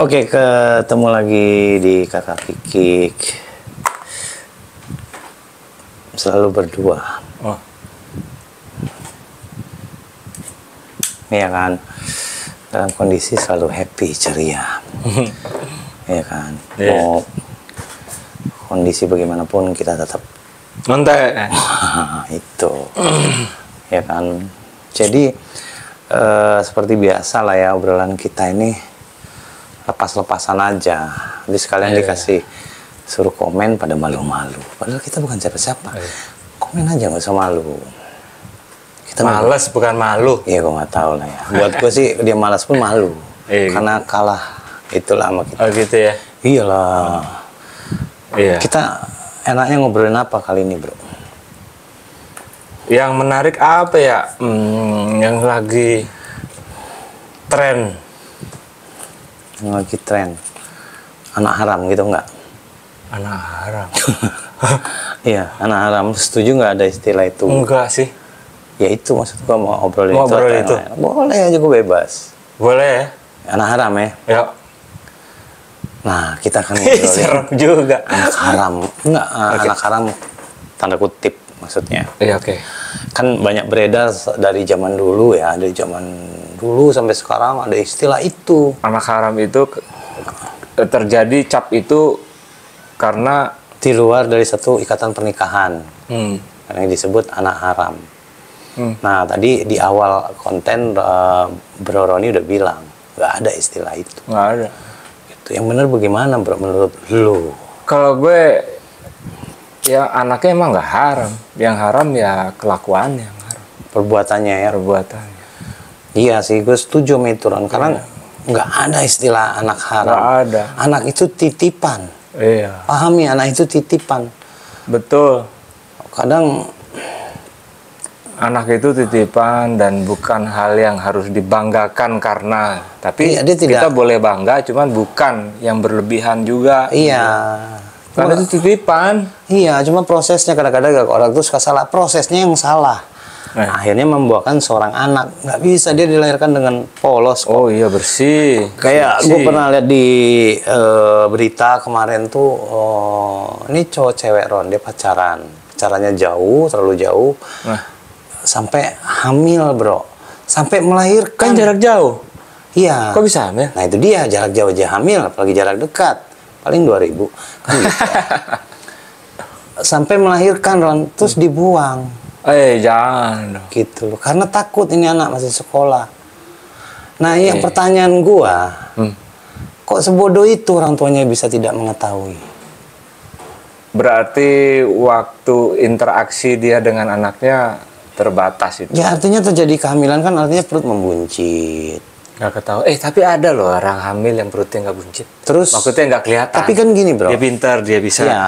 Oke, ketemu lagi di Kakak Kikik. Selalu berdua. Oh. Iya kan? Dalam kondisi selalu happy, ceria. Iya kan? Yeah. Mau kondisi bagaimanapun kita tetap Nontek. itu. Ya kan? Jadi seperti biasa lah ya obrolan kita ini lepas-lepasan aja. Jadi sekalian dikasih suruh komen pada malu-malu. Padahal kita bukan siapa-siapa. Komen aja nggak usah malu. Kita Males bukan malu. Iya, gue nggak tahu lah ya. Buat gue sih dia malas pun malu. Karena kalah itulah sama kita. Oh gitu ya. Iyalah. Iya. Kita enaknya ngobrolin apa kali ini, bro? Yang menarik apa ya? Yang lagi tren. Yang lagi tren. Anak haram gitu nggak? Anak haram. Iya, anak haram. Setuju nggak ada istilah itu? Enggak sih. Ya itu maksud gua mau obrolin Mau itu. obrol itu. Boleh aja, gue bebas. Boleh ya? Anak haram ya. Ya. Nah, kita akan ngobrolin Serem juga. anak haram. Enggak, anak haram tanda kutip maksudnya. Iya, oke. Kan banyak beredar dari zaman dulu ya, dari zaman dulu sampai sekarang ada istilah itu. Anak haram itu terjadi cap itu karena Di luar dari satu ikatan pernikahan. Yang disebut anak haram. Nah, tadi di awal konten Bro Roni udah bilang nggak ada istilah itu. nggak ada. Itu yang benar bagaimana, bro, menurut lu? Kalau gue ya anaknya emang nggak haram. Yang haram ya kelakuannya yang haram. Perbuatannya ya. Perbuatannya. Iya sih, gue setuju sama itu, Ron. Karena nggak ada istilah anak haram. Nggak ada. Anak itu titipan. Iya. Pahami, anak itu titipan. Betul. Kadang Anak itu titipan dan bukan hal yang harus dibanggakan karena. Tapi Iya, dia tidak. kita boleh bangga, cuman bukan yang berlebihan juga. iya. Karena itu titipan. Iya, cuma prosesnya kadang-kadang orang tuh suka salah. Prosesnya yang salah. Akhirnya membuahkan seorang anak. Nggak bisa dia dilahirkan dengan polos kok. Oh iya, bersih. Kayak gue pernah lihat di berita kemarin tuh, ini cowok cewek, Ron, dia pacarannya jauh, terlalu jauh, sampai hamil, bro, sampai melahirkan. Kan jarak jauh. Iya. Kok bisa hamil? Nah itu dia, jarak jauh aja hamil, apalagi jarak dekat, paling 2000 kan gitu. Sampai melahirkan, Ron, terus dibuang. Jangan dong. Gitu loh, karena takut ini anak masih sekolah. Nah, yang pertanyaan gua, kok sebodoh itu orang tuanya bisa tidak mengetahui? Berarti waktu interaksi dia dengan anaknya terbatas itu. Ya artinya terjadi kehamilan kan artinya perut membuncit. Nggak ketahui. Tapi ada loh orang hamil yang perutnya nggak buncit. Terus Maksudnya nggak kelihatan. Tapi kan gini, bro. Dia pintar, dia bisa. Ya,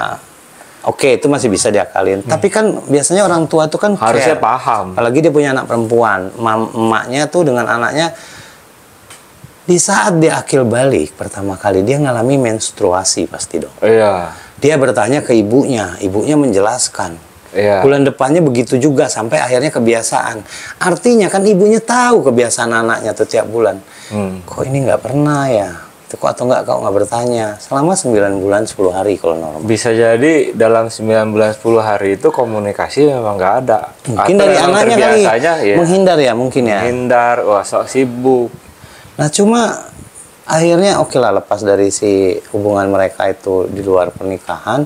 oke, itu masih bisa diakalin. Tapi kan biasanya orang tua tuh kan Harusnya care. paham. Apalagi dia punya anak perempuan, emaknya tuh dengan anaknya. Di saat dia akil balik pertama kali dia ngalami menstruasi pasti dong. Iya. Dia bertanya ke ibunya menjelaskan. Iya. Bulan depannya begitu juga sampai akhirnya kebiasaan. Artinya kan ibunya tahu kebiasaan anaknya tuh tiap bulan. Kok ini nggak pernah ya? Itu kok atau nggak kau nggak bertanya? Selama 9 bulan 10 hari kalau normal. Bisa jadi dalam 9 bulan 10 hari itu komunikasi memang nggak ada. Mungkin Atau dari memang anaknya kali terbiasanya, ya. menghindar ya mungkin ya. Menghindar, wah sok sibuk. Nah cuma akhirnya oke lah, lepas dari si hubungan mereka itu di luar pernikahan,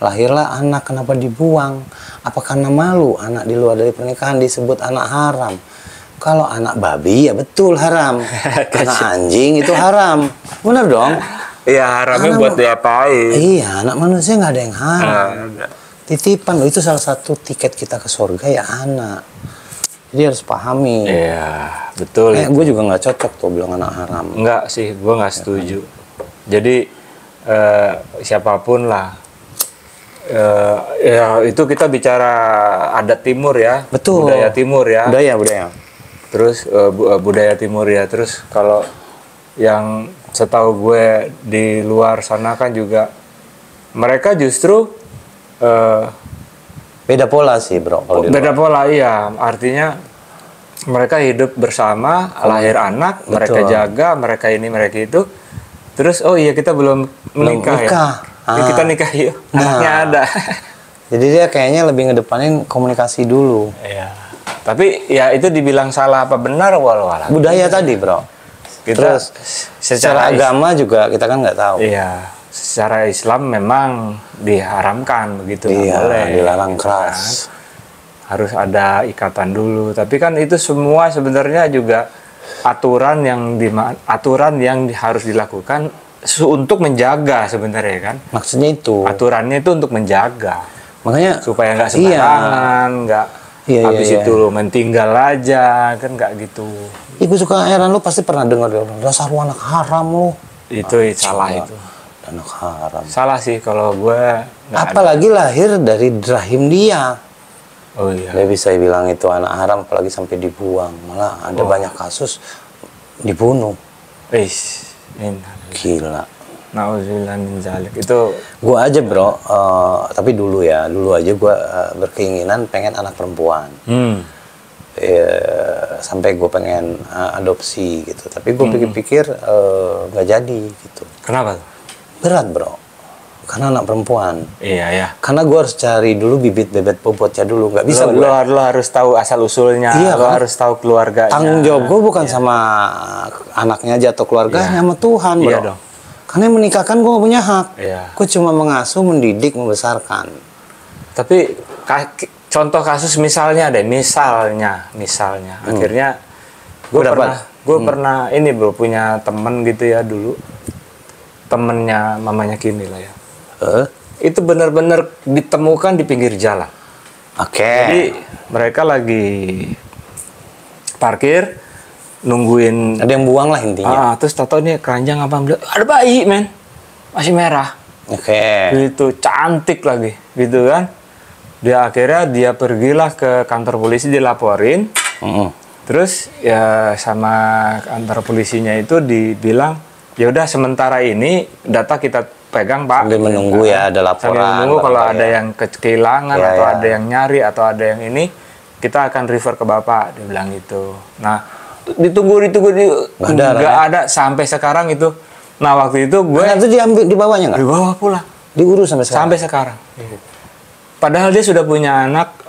lahirlah anak. Kenapa dibuang? Apa karena malu anak di luar dari pernikahan disebut anak haram? Kalau anak babi ya betul haram. Anak anjing itu haram. Bener dong? Iya, haramnya buat diapain? Iya, anak manusia nggak ada yang haram. Titipan loh, itu salah satu tiket kita ke surga ya anak. Jadi harus pahami. Iya, betul. Gue juga nggak cocok tuh bilang anak haram. Enggak sih, gue nggak setuju. Jadi siapapun lah, ya itu kita bicara adat timur ya, Betul. budaya timur ya. Budaya. Terus budaya timur ya. Terus kalau yang setahu gue di luar sana kan juga mereka justru Beda pola sih, bro. Kalau di beda luar. pola, iya. Artinya mereka hidup bersama, lahir anak, mereka jaga, mereka ini, mereka itu. Terus oh iya kita belum menikah ya. Ya, kita nikah yuk. Anaknya ada. Jadi dia kayaknya lebih ngedepanin komunikasi dulu. Iya. Tapi ya itu dibilang salah apa benar walau. Budaya tadi, Bro. Terus secara agama juga kita kan nggak tahu. Iya. Secara Islam memang diharamkan begitu, iya, boleh. Dilarang keras. Harus ada ikatan dulu. Tapi kan itu semua sebenarnya juga aturan yang harus dilakukan untuk menjaga sebenarnya kan. Maksudnya itu. Aturannya itu untuk menjaga. Makanya supaya nggak sembarangan, nggak habis itu main tinggal aja kan nggak gitu. Ibu suka heran lu pasti pernah dengar dasar lu anak haram lu. Itu salah itu. Anak haram. Salah sih kalau gue. Apalagi lahir dari rahim dia. Oh iya. Dia bisa bilang itu anak haram, apalagi sampai dibuang. Malah ada banyak kasus dibunuh. Gila. Nauzubillah min zalik. Itu gua aja, Bro. Tapi dulu aja gua berkeinginan pengen anak perempuan. Sampai gue pengen adopsi gitu. Tapi gue pikir-pikir nggak jadi gitu. Kenapa? Berat, Bro. Karena anak perempuan. Iya ya. Karena gue harus cari dulu bibit bebet bobotnya dulu. Nggak bisa lo harus tahu asal usulnya. Iya, lo harus tahu keluarganya. Tanggung jawab gue bukan sama anaknya aja atau keluarganya, sama Tuhan, Bro. Iya dong. Karena menikahkan gue punya hak. Iya. Gue cuma mengasuh, mendidik, membesarkan. Tapi contoh kasus misalnya akhirnya gue pernah ini bro punya temen gitu ya dulu, temennya mamanya Kimi lah ya. Itu benar-benar ditemukan di pinggir jalan. Jadi mereka lagi parkir nungguin, ada yang buang lah intinya. Terus tato nih keranjang apa, ada bayi men, masih merah. Gitu, cantik lagi gitu kan. Dia pergilah ke kantor polisi, dilaporin. Terus ya sama kantor polisinya itu dibilang ya udah sementara ini data kita pegang Pak. Sambil menunggu ya ada laporan. Sambil menunggu kalau ada yang kehilangan atau ada yang nyari atau ada yang ini, kita akan refer ke Bapak, dia bilang gitu. Nah, ditunggu nggak ada sampai sekarang itu. Nah, waktu itu gue itu dibawanya nggak? Dibawa pulang. Diurus sampai sekarang. Sampai sekarang. Padahal dia sudah punya anak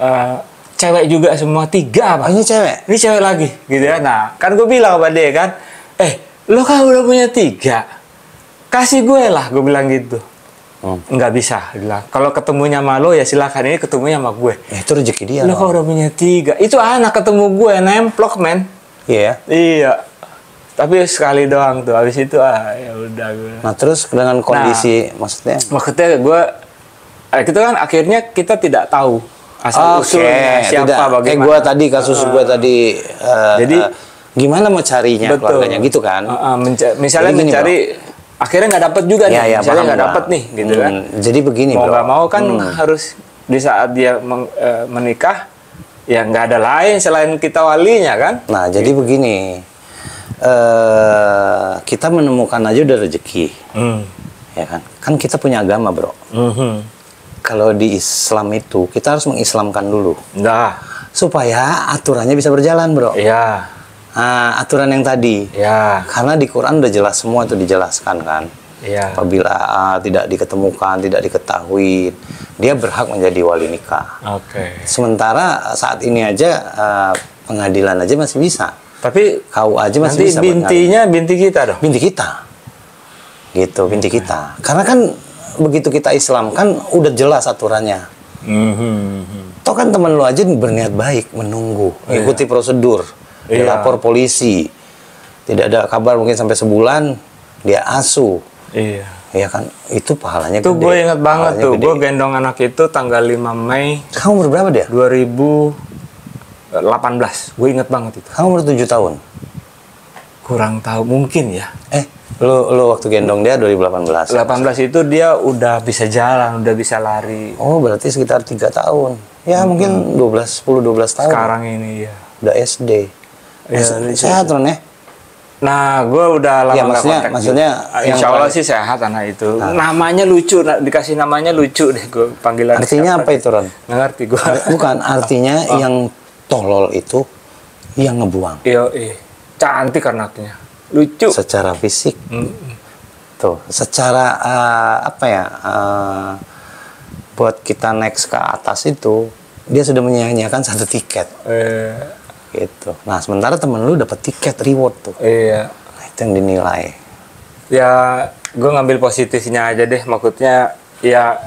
cewek juga semua 3 Pak. Ini cewek? Ini cewek lagi gitu ya. Nah, kan gue bilang sama dia kan, lo kan udah punya 3, kasih gue lah, gue bilang gitu. Nggak bisa, bilang. Kalau ketemunya sama lo ya silakan, ini ketemunya sama gue. Itu rezeki dia. Lo kan udah punya 3, itu anak ketemu gue nemplok men. Iya. Iya. Tapi sekali doang tuh, habis itu ya udah gue. Nah terus dengan kondisi maksudnya gue itu kan akhirnya kita tidak tahu asal usulnya siapa bagaimana. Gue tadi kasus gue tadi. Jadi gimana mau carinya keluarganya gitu kan? Misalnya jadi mencari, akhirnya nggak dapat juga nih. Misalnya nggak dapat nih, gitu kan? Jadi begini, mau nggak mau kan harus di saat dia menikah, ya nggak ada lain selain kita walinya kan? Nah jadi begini, kita menemukan aja udah rezeki, ya kan? Kan kita punya agama, bro. Kalau di Islam itu kita harus mengislamkan dulu, supaya aturannya bisa berjalan, bro. Iya. Nah, aturan yang tadi, karena di Quran udah jelas semua itu dijelaskan kan. Apabila tidak diketemukan, tidak diketahui, dia berhak menjadi wali nikah. Sementara saat ini aja pengadilan aja masih bisa. Tapi kau aja masih nanti bisa. Bintinya binti kita dong. Binti kita, gitu binti kita. Karena kan begitu kita Islam kan udah jelas aturannya. Toh kan temen lu aja berniat baik, menunggu, ikuti prosedur, dia lapor polisi, tidak ada kabar mungkin sampai sebulan, dia asuh. Iya kan, itu pahalanya itu gede. Gue ingat banget tuh, gue gendong anak itu tanggal 5 Mei. Kamu umur berapa dia? 2018, gue inget banget itu. Kamu umur 7 tahun? Kurang tahu, mungkin ya. Lu waktu gendong dia 2018? 18 itu dia udah bisa jalan, udah bisa lari. Oh berarti sekitar 3 tahun. Ya mungkin 10-12 tahun. Sekarang ini ya. Udah SD. Sehat Ron ya? Nah, gue udah lama nggak maksudnya insya Allah sih sehat anak itu. Namanya lucu, dikasih namanya lucu deh gue panggilan. Artinya apa itu Ron? Nggak ngerti gue. Bukan, artinya yang tolol itu yang ngebuang. Iya, cantik anaknya, lucu. Secara fisik. Tuh, secara apa ya, buat kita next ke atas itu, dia sudah menyia-nyiakan 1 tiket. Gitu. Nah, sementara temen lu dapat tiket reward tuh. Iya. Nah, itu yang dinilai. Ya, gue ngambil positifnya aja deh. Maksudnya, ya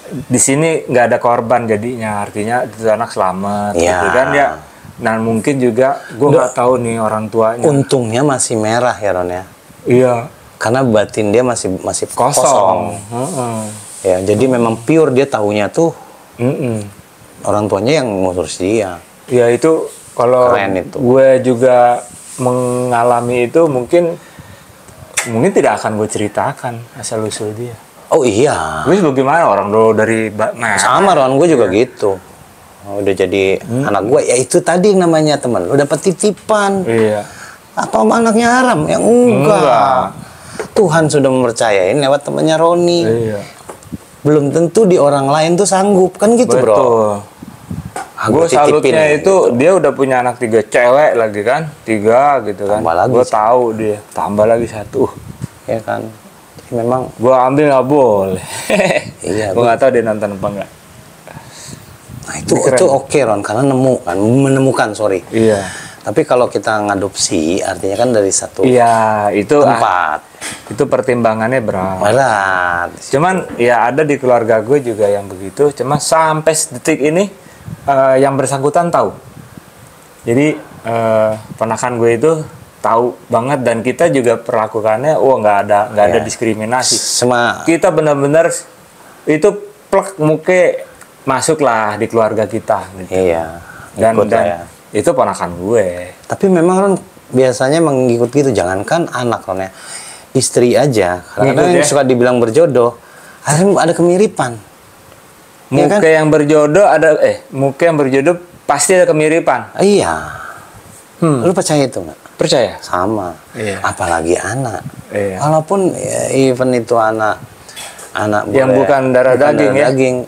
di sini nggak ada korban jadinya. Artinya itu anak selamat. Ya. Gitu kan ya. Dan mungkin juga gue nggak tahu nih orang tuanya. Untungnya masih merah ya Ron ya. Iya. Karena batin dia masih kosong. Ya, jadi memang pure dia tahunya tuh orang tuanya yang ngurus dia. Ya itu kalau gue juga mengalami itu mungkin tidak akan gue ceritakan asal usul dia. Oh iya. Terus bagaimana orang dulu dari sama Ron, gue juga gitu. Udah jadi anak gue, ya itu tadi namanya teman. Lu dapat titipan. Iya. Apa anaknya haram? Ya enggak. Tuhan sudah mempercayain lewat temannya Roni. Iya. Belum tentu di orang lain tuh sanggup, kan gitu. Betul. Bro. Gue salutnya itu gitu. Dia udah punya anak 3 cewek lagi kan, 3 gitu kan. Gue tahu dia tambah lagi 1. Ya kan. Jadi memang gue ambil nggak boleh. Iya. Gue nggak tahu dia nonton apa enggak. Nah itu oke Ron, karena menemukan sorry. Iya. Tapi kalau kita ngadopsi, artinya kan dari satu tempat. Itu pertimbangannya berat. Cuman ya ada di keluarga gue juga yang begitu. Cuma sampai detik ini yang bersangkutan tahu. Jadi ponakan gue itu tahu banget dan kita juga perlakukannya, nggak ada diskriminasi. Kita benar-benar itu plek muke masuklah di keluarga kita. Gitu. Iya. Dan itu ponakan gue. Tapi memang Ron biasanya mengikut gitu, jangankan anak Ron ya, istri aja. Karena yang suka dibilang berjodoh, akhirnya ada kemiripan. Muka ya kan? Muka yang berjodoh pasti ada kemiripan. Iya. Lu percaya itu nggak? Percaya. Sama. Iya. Apalagi anak. Iya. Walaupun even itu anak yang bukan darah daging,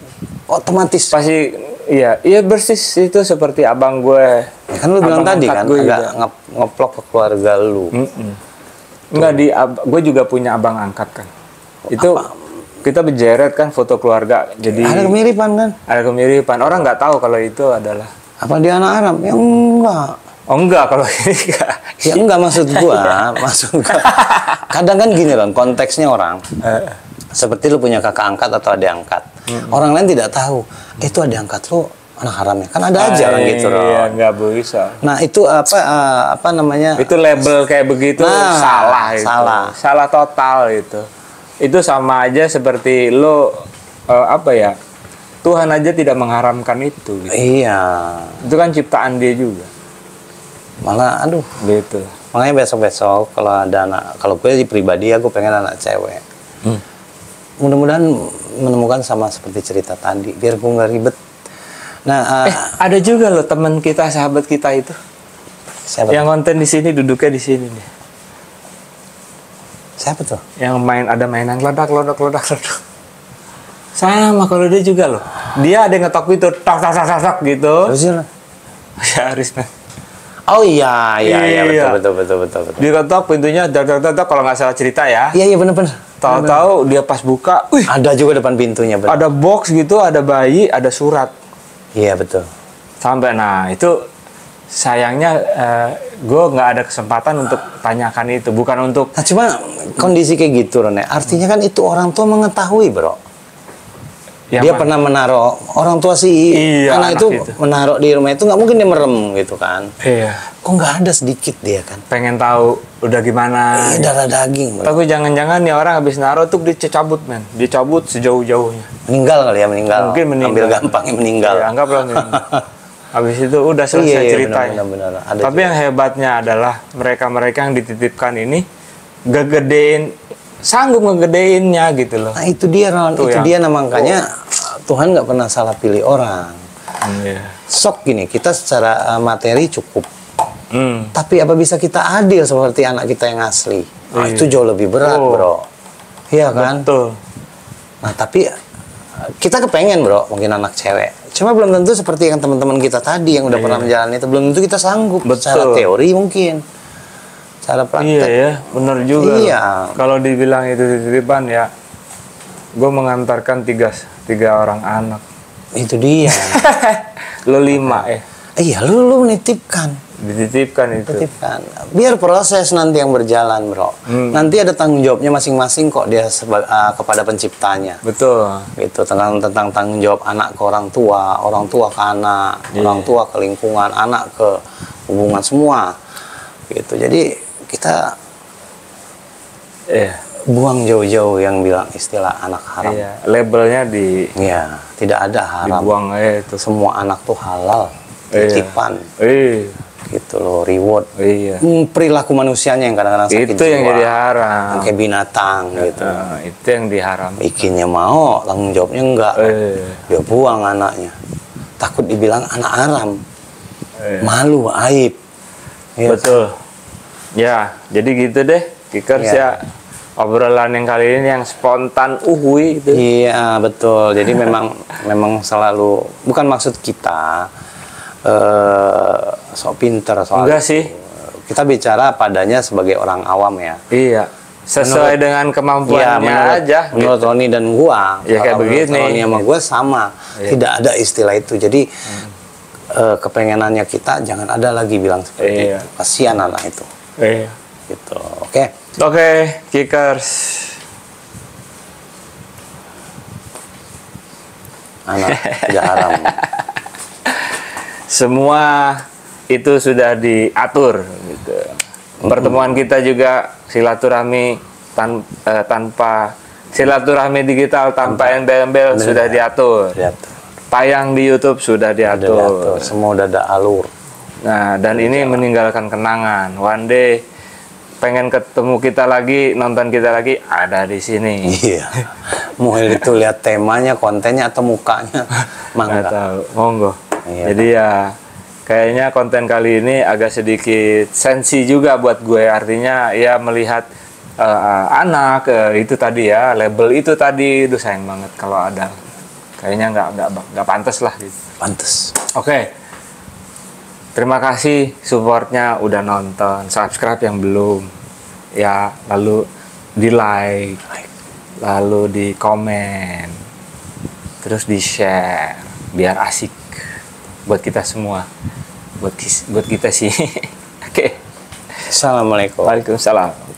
otomatis pasti. Iya persis itu seperti abang gue. Ya kan lu bilang tadi kan agak ngeplok ke keluarga lu. Enggak gue juga punya abang angkat kan. Itu kita berjeret kan foto keluarga. Jadi ada kemiripan kan? Ada kemiripan. Orang nggak tahu kalau itu adalah. Apa dia anak Arab? Ya enggak. Oh enggak kalau ini enggak. Ya enggak maksud gua. Kadang kan gini Ron, konteksnya orang. Seperti lu punya kakak angkat atau adik angkat. Orang lain tidak tahu. Itu adik angkat lu anak haramnya. Kan ada aja orang gitu Ron. Iya, nggak bisa. Nah, itu apa namanya? Itu label kayak begitu salah itu. Salah total itu. Itu sama aja seperti lo Tuhan aja tidak mengharamkan itu gitu. Iya. Itu kan ciptaan dia juga. Malah gitu. Makanya besok-besok kalau ada anak, kalau gue pribadi gue pengen anak cewek. Mudah-mudahan menemukan sama seperti cerita tadi, biar gue nggak ribet. Nah, ada juga loh teman kita, sahabat kita itu. Siapa? Yang konten di sini, duduknya di sini nih. Siapa tuh? Yang ada mainan ledak. Sama kalau dia juga loh. Dia ada yang ngetok itu, tak gitu. Terus ya Aris man. Oh iya, betul. Dia ketok pintunya, tak kalau nggak salah cerita ya. Iya benar. Tahu-tahu dia pas buka, ada juga depan pintunya. Bener. Ada box gitu, ada bayi, ada surat. Iya betul. Sampai itu sayangnya gue nggak ada kesempatan untuk tanyakan itu, bukan untuk. Nah, cuma kondisi kayak gitu Ron. Artinya kan itu orang tua mengetahui bro. Dia pernah menaruh, orang tua anak itu menaruh di rumah itu, nggak mungkin dia merem gitu kan. Iya. Kok nggak ada sedikit dia kan? Pengen tahu udah gimana. Iya, darah daging. Tapi jangan-jangan nih orang habis naruh tuh dicabut men. Dicabut sejauh-jauhnya. Meninggal kali ya, Mungkin meninggal. Ambil gampangnya meninggal. Iya, anggaplah meninggal. Habis itu udah selesai ceritanya. Benar. Tapi yang hebatnya adalah mereka yang dititipkan ini sanggup ngegedeinnya gitu loh. Nah itu dia Ron, makanya Tuhan nggak pernah salah pilih orang. Sok gini, kita secara materi cukup. Tapi apa bisa kita adil seperti anak kita yang asli? Itu jauh lebih berat bro. Iya kan? Betul. Nah tapi kita kepengen bro, mungkin anak cewek. Cuma belum tentu seperti yang teman-teman kita tadi yang udah pernah menjalani itu, belum tentu kita sanggup. Betul. Secara teori mungkin. secara praktek. Iya ya, benar juga. Iya. Kalau dibilang itu titipan ya, gue mengantarkan tiga orang anak. Itu dia. Lo 5 ya? Iya, lu menitipkan. Dititipkan itu. Titipkan. Biar proses nanti yang berjalan, bro. Nanti ada tanggung jawabnya masing-masing kok dia kepada penciptanya. Betul. Gitu, tentang tanggung jawab anak ke orang tua ke anak, orang tua ke lingkungan, anak ke hubungan semua. Gitu. Jadi kita buang jauh-jauh yang bilang istilah anak haram. Iya, labelnya Iya, tidak ada haram. dibuang itu. Semua anak tuh halal, titipan. Gitu loh, reward. Iya. Perilaku manusianya yang kadang-kadang sakit Itu yang jiwa. jadi haram. Kayak binatang gitu. Itu yang diharam. Bikinnya mau, tanggung jawabnya enggak. Dia buang anaknya. Takut dibilang anak haram. Malu, aib. Ya. Betul. Ya, jadi gitu deh. Kikers ya. Obrolan yang kali ini yang spontan uhui gitu. Iya, betul. Jadi memang selalu bukan maksud kita sok pinter soal Enggak itu. sih. Kita bicara padanya sebagai orang awam ya. Iya. Sesuai dengan kemampuannya aja. Menurut Roni dan gua. Ya kayak begini. Roni sama gua sama. Tidak ada istilah itu. Jadi kepengenannya kita jangan ada lagi bilang seperti itu. Kasihan anak itu. Gitu. Oke. Oke, Kikers. Anak tidak haram. Semua itu sudah diatur gitu. Pertemuan kita juga silaturahmi tanpa silaturahmi digital tanpa embel-embel sudah diatur. Tayang di YouTube sudah diatur. Semua udah ada alur. Nah, dan ini meninggalkan kenangan. One day pengen ketemu kita lagi, nonton kita lagi, ada di sini. Iya. Mau itu lihat temanya, kontennya atau mukanya, Nggak tahu. Monggo. Iya. Jadi ya kayaknya konten kali ini agak sedikit sensi juga buat gue. Artinya ya melihat anak itu tadi ya, label itu tadi, itu sayang banget kalau ada. Kayaknya nggak pantas lah gitu. Pantes. Oke. Terima kasih supportnya udah nonton, subscribe yang belum, ya lalu di like, lalu di komen, terus di share, biar asik buat kita semua, buat kita sih. Oke. Assalamualaikum. Waalaikumsalam.